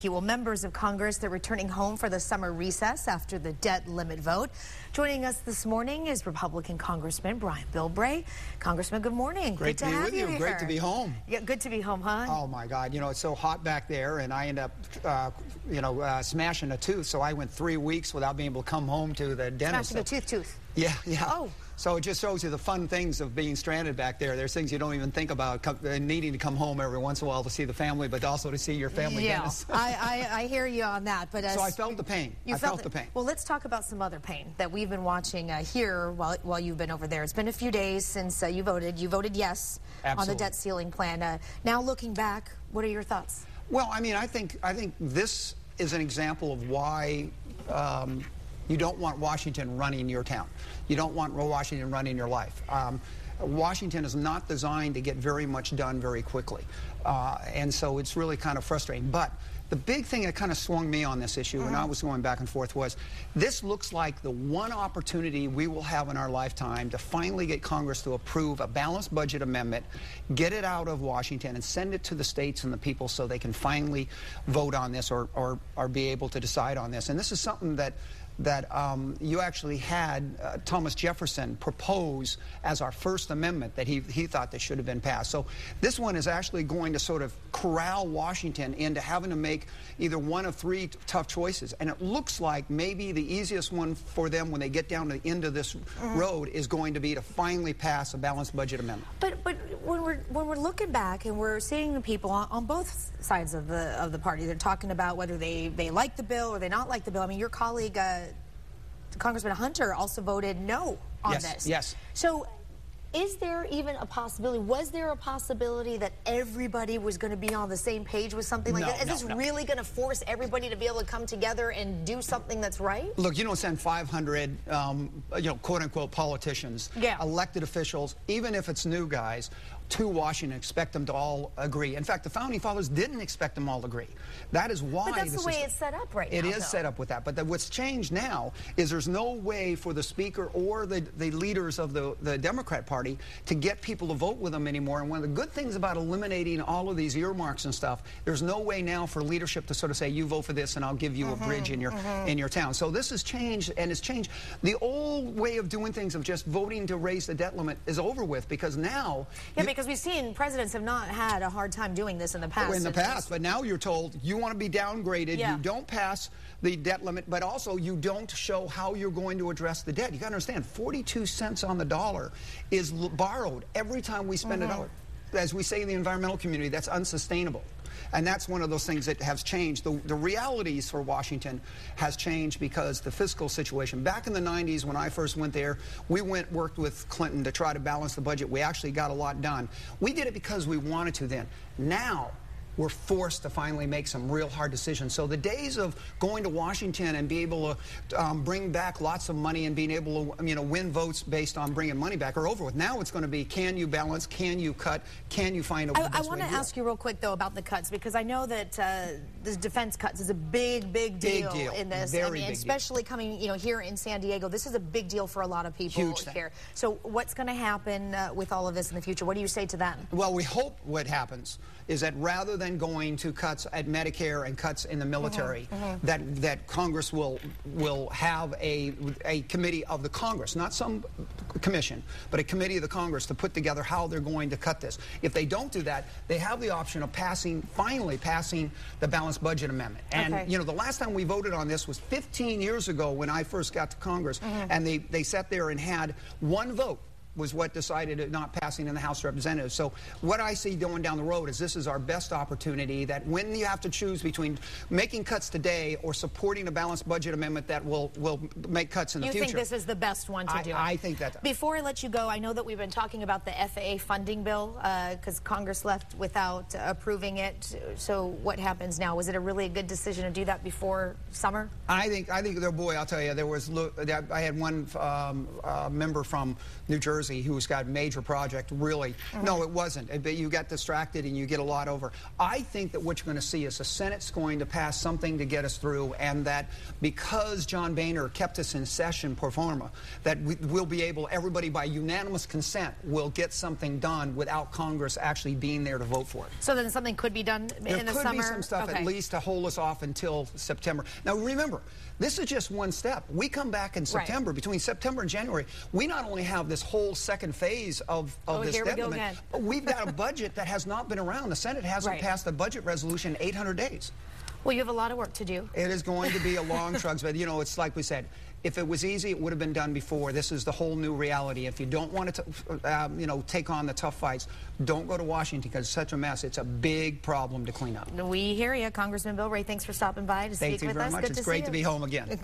Well, members of Congress, they're returning home for the summer recess after the debt limit vote. Joining us this morning is Republican Congressman Brian Bilbray. Congressman, good morning. Great to be with you. Great to be home. Yeah, good to be home, huh? Oh, my God. You know, it's so hot back there, and I end up, smashing a tooth, so I went 3 weeks without being able to come home to the dentist. Smashing a tooth. Yeah. Oh. So it just shows you the fun things of being stranded back there. There's things you don't even think about, needing to come home every once in a while to see the family, but also to see your family dentist. I hear you on that. But so I felt the pain. I felt the pain. Well, let's talk about some other pain that we've been watching here while you've been over there. It's been a few days since you voted. You voted yes on the debt ceiling plan. Now looking back, what are your thoughts? Well, I mean, I think this is an example of why you don't want Washington running your town. You don't want Washington running your life. Washington is not designed to get very much done very quickly. And so it's really kind of frustrating. But the big thing that kind of swung me on this issue when I was going back and forth was this looks like the one opportunity we will have in our lifetime to finally get Congress to approve a balanced budget amendment, get it out of Washington, and send it to the states and the people so they can finally vote on this or be able to decide on this. And this is something that you actually had Thomas Jefferson propose as our first amendment that he thought that should have been passed. So this one is actually going to sort of corral Washington into having to make either one of three tough choices. And it looks like maybe the easiest one for them when they get down to the end of this road is going to be to finally pass a balanced budget amendment. But when we're looking back and we're seeing the people on both sides of the party, they're talking about whether they like the bill or they not like the bill. I mean, your colleague Congressman Hunter also voted no on this. Yes. So is there even a possibility, was there a possibility that everybody was going to be on the same page with something like that? Is this really going to force everybody to be able to come together and do something that's right? Look, you don't send 500, quote-unquote politicians, elected officials, even if it's new guys, to Washington, expect them to all agree. In fact, the Founding Fathers didn't expect them all to agree. That is why. But that's the way it's set up right now. It is set up with that. But what's changed now is there's no way for the Speaker or the leaders of the Democrat Party to get people to vote with them anymore. And one of the good things about eliminating all of these earmarks and stuff, there's no way now for leadership to sort of say, you vote for this and I'll give you a bridge in your town. So this has changed, and it's changed. The old way of doing things of just voting to raise the debt limit is over with, because now... Because we've seen presidents have not had a hard time doing this in the past. In the past, but now you're told you want to be downgraded, you don't pass the debt limit, but also you don't show how you're going to address the debt. You got to understand, 42 cents on the dollar is borrowed every time we spend a dollar. As we say in the environmental community, that's unsustainable. And that's one of those things that has changed. The realities for Washington has changed because the fiscal situation. Back in the 90s when I first went there, we worked with Clinton to try to balance the budget. We actually got a lot done. We did it because we wanted to then. Now, we're forced to finally make some real hard decisions. So the days of going to Washington and be able to bring back lots of money and being able to win votes based on bringing money back are over with. Now it's going to be, can you balance, can you cut, can you find a way to do it? I want to ask you real quick, though, about the cuts, because I know that the defense cuts is a big deal in this. Very big especially deal. coming here in San Diego. This is a big deal for a lot of people here. So what's going to happen with all of this in the future? What do you say to that? Well, we hope what happens is that rather than going to cuts at Medicare and cuts in the military, that Congress will have a committee of the Congress, not some commission, but a committee of the Congress to put together how they're going to cut this. If they don't do that, they have the option of finally passing the balanced budget amendment. And the last time we voted on this was 15 years ago when I first got to Congress, and they sat there and had one vote was what decided it not passing in the House of Representatives. So what I see going down the road is this is our best opportunity, that when you have to choose between making cuts today or supporting a balanced budget amendment that will make cuts in the future. You think this is the best one to do? I think that. Before I let you go, I know that we've been talking about the FAA funding bill because Congress left without approving it. So what happens now? Was it a really good decision to do that before summer? I think boy, I'll tell you, I had one member from New Jersey Jersey, who's got a major project, really. No, it wasn't. But you got distracted and you get a lot over. I think that what you're going to see is the Senate's going to pass something to get us through, and that because John Boehner kept us in session pro forma, that we'll be able, everybody by unanimous consent will get something done without Congress actually being there to vote for it. So then something could be done in the summer? There could be some stuff at least to hold us off until September. Now remember, this is just one step. We come back in September. Between September and January, we not only have this whole second phase of this deadline, but we've got a budget that has not been around. The Senate hasn't passed a budget resolution in 800 days. Well, you have a lot of work to do. It is going to be a long trudge, but you know, it's like we said, if it was easy, it would have been done before. This is the whole new reality. If you don't want to, you know, take on the tough fights, don't go to Washington because it's such a mess. It's a big problem to clean up. We hear you, Congressman Bilbray. Thanks for stopping by to speak with us. Thank you very much. It's great to be home again. Good to